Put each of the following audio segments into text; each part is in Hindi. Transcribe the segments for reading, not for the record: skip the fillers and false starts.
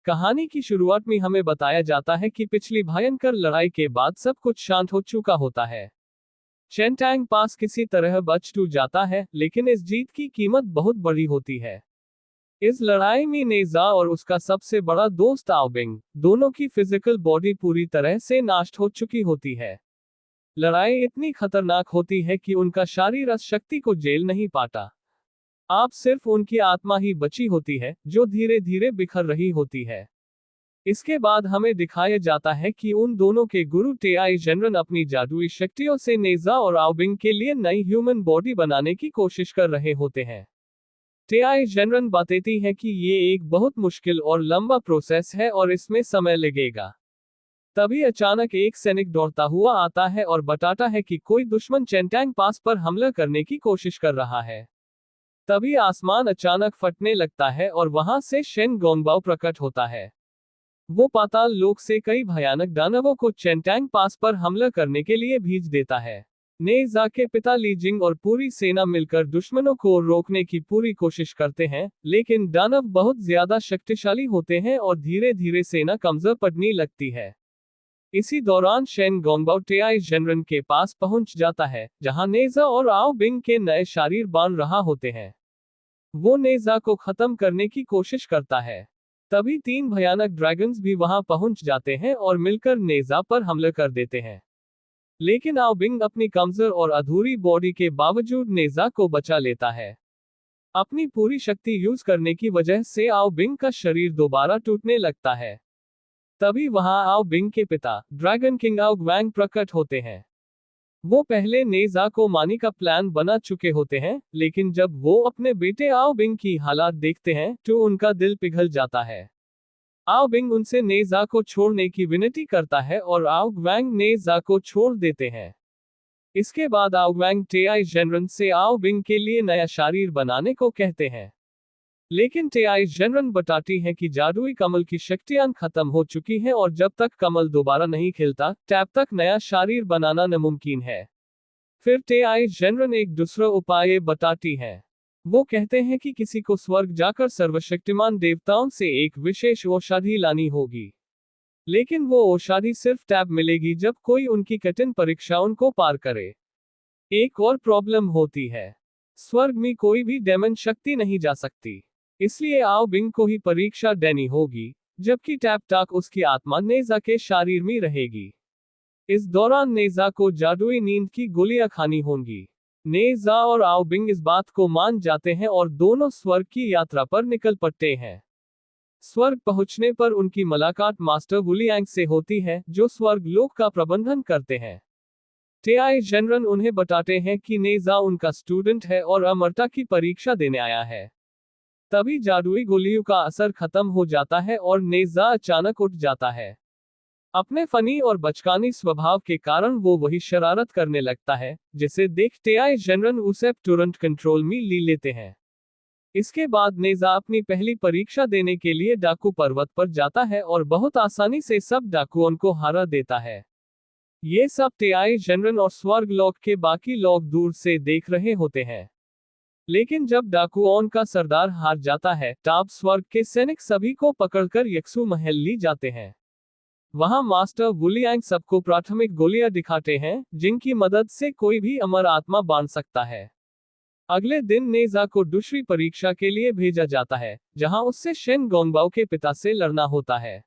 कहानी की शुरुआत में हमें बताया जाता है कि पिछली भयंकर लड़ाई के बाद सब कुछ शांत हो चुका होता है। चेंटांग पास किसी तरह बच टूट जाता है, लेकिन इस जीत की कीमत बहुत बड़ी होती है। इस लड़ाई में नेजा और उसका सबसे बड़ा दोस्त आओबिंग, दोनों की फिजिकल बॉडी पूरी तरह से नष्ट हो चुकी होती है। लड़ाई इतनी खतरनाक होती है कि उनका शारीरिक शक्ति को झेल नहीं पाता। आप सिर्फ उनकी आत्मा ही बची होती है, जो धीरे धीरे बिखर रही होती है। इसके बाद हमें दिखाया जाता है कि उन दोनों के गुरु टेआई जेनरन अपनी जादुई शक्तियों से नेजा और आओबिंग के लिए नई ह्यूमन बॉडी बनाने की कोशिश कर रहे होते हैं। टेआई जेनरन बताती है कि ये एक बहुत मुश्किल और लंबा प्रोसेस है और इसमें समय लगेगा। तभी अचानक एक सैनिक दौड़ता हुआ आता है और बताता है कि कोई दुश्मन चेंटांग पास पर हमला करने की कोशिश कर रहा है। तभी आसमान अचानक फटने लगता है और वहां से शेन गोंगबाओ प्रकट होता है। वो पाताल लोक से कई भयानक दानवों को चेंटांग पास पर हमला करने के लिए भेज देता है। नेजा के पिता लीजिंग और पूरी सेना मिलकर दुश्मनों को रोकने की पूरी कोशिश करते हैं, लेकिन दानव बहुत ज्यादा शक्तिशाली होते हैं और धीरे धीरे सेना कमजोर पड़ने लगती है। इसी दौरान शेन गोंगबाओ टेआई जेनरन के पास पहुंच जाता है, जहां नेजा और आओ बिंग के नए शरीर बांध रहा होते हैं। वो नेजा को खत्म करने की कोशिश करता है। तभी तीन भयानक ड्रैगन्स भी वहां पहुंच जाते हैं और मिलकर नेजा पर हमला कर देते हैं। लेकिन आओ बिंग अपनी कमजोर और अधूरी बॉडी के बावजूद नेजा को बचा लेता है। अपनी पूरी शक्ति यूज करने की वजह से आओ बिंग का शरीर दोबारा टूटने लगता है। तभी वहां आओ बिंग के पिता ड्रैगन किंग आओ ग्वैंग प्रकट होते हैं। वो पहले नेजा को मारने का प्लान बना चुके होते हैं, लेकिन जब वो अपने बेटे आओ बिंग की हालात देखते हैं तो उनका दिल पिघल जाता है। आओ बिंग उनसे नेजा को छोड़ने की विनती करता है और आओ ग्वैंग नेजा को छोड़ देते हैं। इसके बाद आओ ग्वैंग टेआई जेनरन से आओ बिंग के लिए नया शरीर बनाने को कहते हैं। लेकिन टेआई जेनरन बताती है कि जादुई कमल की शक्तियां खत्म हो चुकी हैं और जब तक कमल दोबारा नहीं खिलता, तब तक नया शरीर बनाना नामुमकिन है। फिर टेआई जेनरन एक दूसरा उपाय बताती है। वो कहते हैं कि किसी को स्वर्ग जाकर सर्वशक्तिमान देवताओं से एक विशेष औषधि लानी होगी। लेकिन वो औषधि सिर्फ तब मिलेगी जब कोई उनकी कठिन परीक्षाओं को पार करे। एक और प्रॉब्लम होती है, स्वर्ग में कोई भी डेमन शक्ति नहीं जा सकती। इसलिए आओ बिंग को ही परीक्षा देनी होगी, जबकि टैप टाक उसकी आत्मा नेजा के शरीर में रहेगी। इस दौरान नेजा को जादुई नींद की गोलियां खानी होंगी। नेजा और आओ बिंग इस बात को मान जाते हैं और दोनों स्वर्ग की यात्रा पर निकल पड़ते हैं। स्वर्ग पहुंचने पर उनकी मुलाकात मास्टर वुलियांग से होती है, जो स्वर्ग लोक का प्रबंधन करते हैं। टेआई जेनरन उन्हें बताते हैं कि नेजा उनका स्टूडेंट है और अमरता की परीक्षा देने आया है। तभी जादुई गोलियों का असर खत्म हो जाता है और नेजा अचानक उठ जाता है। अपने फनी और बचकानी स्वभाव के कारण वो वही शरारत करने लगता है, जिसे देख टेआई जेनरन उसे तुरंत कंट्रोल में ले लेते हैं। इसके बाद नेजा अपनी पहली परीक्षा देने के लिए डाकू पर्वत पर जाता है और बहुत आसानी से सब डाकुओं को हरा देता है। ये सब टेआई जेनरन और स्वर्ग लोक के बाकी लोग दूर से देख रहे होते हैं। लेकिन जब डाकुओं का सरदार हार जाता है, तब स्वर्ग के सैनिक सभी को पकड़कर यक्सु महल ले जाते हैं। वहां मास्टर वुलियांग सबको प्राथमिक गोलियां दिखाते हैं, जिनकी मदद से कोई भी अमर आत्मा बांध सकता है। अगले दिन नेजा को दूसरी परीक्षा के लिए भेजा जाता है, जहां उससे शेन गोंगबाओ के पिता से लड़ना होता है।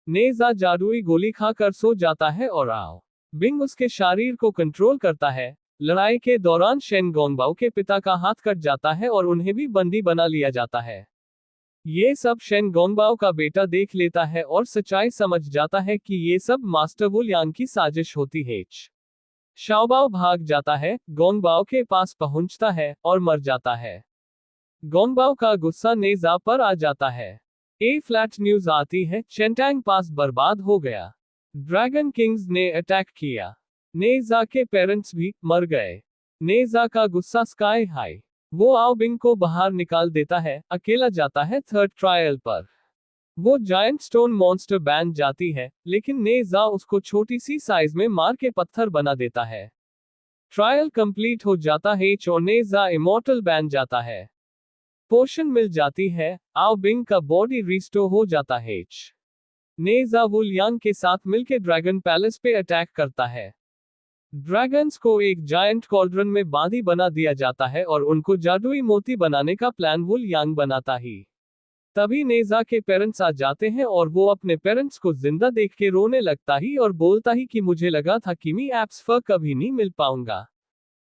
नेजा जादुई गोली खाकर सो जाता है और आओ बिंग उसके शरीर को कंट्रोल करता है। लड़ाई के दौरान शेन गोंगबाओ के पिता का हाथ कट जाता है और उन्हें भी बंदी बना लिया जाता है। ये सब शेन गोंगबाओ का बेटा देख लेता है और सच्चाई समझ जाता है कि ये सब मास्टर वुलियांग की साजिश होती है। शाओबाओ भाग जाता है, गोंगबाओ के पास पहुंचता है और मर जाता है। गोंगबाओ का गुस्सा नेजा पर आ जाता है। ए फ्लैट न्यूज आती है, चेंटांग पास बर्बाद हो गया। ड्रैगन किंग्स ने अटैक किया। नेजा के पेरेंट्स भी मर गए। नेजा का गुस्सा स्काई हाई। वो आओ बिंग को बाहर निकाल देता है, अकेला जाता है थर्ड ट्रायल पर। वो जायंट स्टोन मॉन्स्टर बन जाती है, लेकिन नेजा उसको छोटी सी साइज में मार के पत्थर बना देता है। ट्रायल कंप्लीट हो जाता है और नेजा इमॉर्टल बन जाता है। पोषण मिल जाती है, आओ बिंग का बॉडी रिस्टोर हो जाता है। नेजा वुलियांग के साथ मिलकर ड्रैगन पैलेस पे अटैक करता है। ड्रैगन्स को एक जायंट कॉल्ड्रन में बांधी बना दिया जाता है और उनको जादुई मोती बनाने का प्लान वुलियांग बनाता ही। तभी नेजा के पेरेंट्स आ जाते हैं और वो अपने पेरेंट्स को जिंदा देख के रोने लगता ही और बोलता ही कि मुझे लगा था कि मी एप्स फर कभी नहीं मिल पाऊंगा।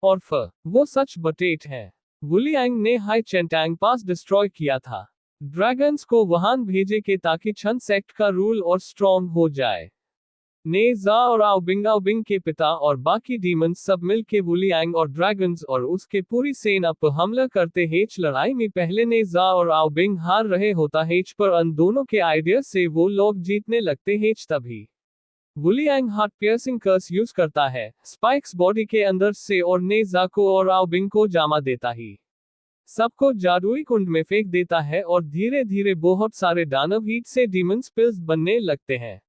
और फर वो सच बटेट है। वुलियांग ने हाई चेंटांग पास डिस्ट्रॉय किया था। ड्रैगन्स को वहां भेजे के ताकि शन सेक्ट का रूल और स्ट्रॉन्ग हो जाए। नेजा और आओबिंग के पिता और बाकी डीमंस सब मिलके वुलियांग और ड्रैगन्स और उसके पूरी सेना पर हमला करते हैं। लड़ाई में पहले नेजा और आओबिंग हार रहे होता है, पर उन दोनों के आइडिया से वो लोग जीतने लगते हैं। तभी वुलियांग हार्ट पियर्सिंग कर्स यूज करता है स्पाइक्स बॉडी के अंदर से और नेजा को और आओबिंग को जामा देता ही सबको जादुई कुंड में फेंक देता है और धीरे धीरे बहुत सारे दानव हीट से डीमंस पिल्स बनने लगते हैं।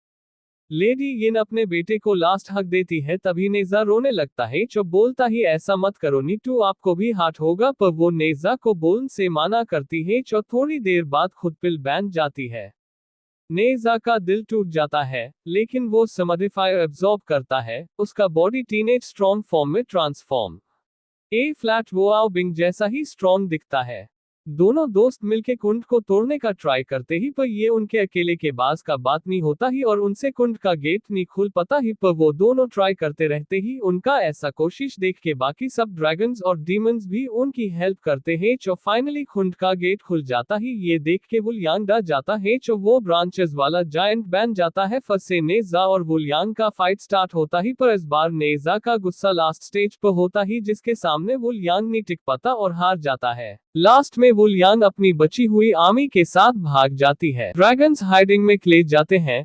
लेडी यिन अपने बेटे को लास्ट हक देती है, तभी नेजा रोने लगता है जो बोलता ही ऐसा मत करो नीटू, आपको भी हार्ट होगा, पर वो नेजा को बोलने से माना करती है जो थोड़ी देर बाद खुद पिल बैन जाती है। नेजा का दिल टूट जाता है, लेकिन वो समडिफायर एब्जॉर्ब करता है, उसका बॉडी टीनेज स्ट्रॉन्ग फॉर्म में ट्रांसफॉर्म ए फ्लैट वो आओबिंग जैसा ही स्ट्रॉन्ग दिखता है। दोनों दोस्त मिलके कुंड को तोड़ने का ट्राई करते ही पर ये उनके अकेले के बास का बात नहीं होता ही और उनसे कुंड का गेट नहीं खुल पाता ही, पर वो दोनों ट्राई करते रहते ही उनका ऐसा कोशिश देख के बाकी सब ड्रैगन्स और डीमंस भी उनकी हेल्प करते हैं जो फाइनली कुंड का गेट खुल जाता ही। ये देख के वुलियांग डर जाता है जो वो ब्रांचेस वाला जायंट बन जाता है। फिर से नेजा और वुलियांग का फाइट स्टार्ट होता ही, पर इस बार नेजा का गुस्सा लास्ट स्टेज पर होता ही जिसके सामने वुलियांग नहीं टिक पाता और हार जाता है। लास्ट में वुलियांग अपनी बची हुई आर्मी के साथ भाग जाती है। ड्रैगन्स हाइडिंग में ले जाते हैं।